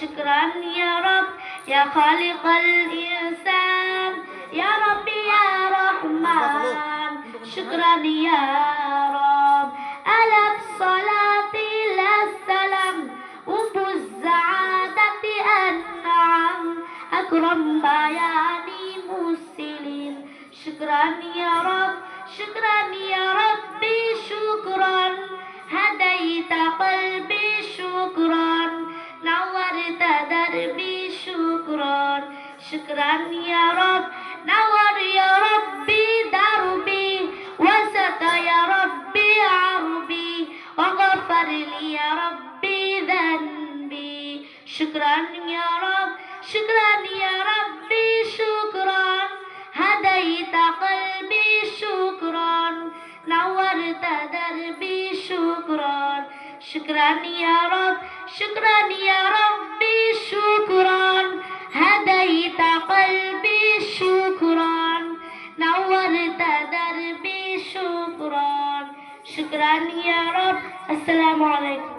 شكرا يا رب يا خالق الإنسان يا رب يا رحمن شكرا يا رب على الصلاة والسلام وبالسعادة أنعم أكرم بياني مسلم شكرا يا رب شكرا يا ربي شكرا هديت قلبي شكرا نورت دربي شكرا شكرا يا رب نور يا ربي دربي وسط يا ربي عربي وغفر لي يا ربي ذنبي شكرا يا رب شكرا يا ربي شكرا هديت قلبي شكرا نورت دربي شكرا شكرا يا رب شكرا يا ربي شكرا هديت قلبي شكرا نورت دربي شكرا شكرا يا رب السلام عليكم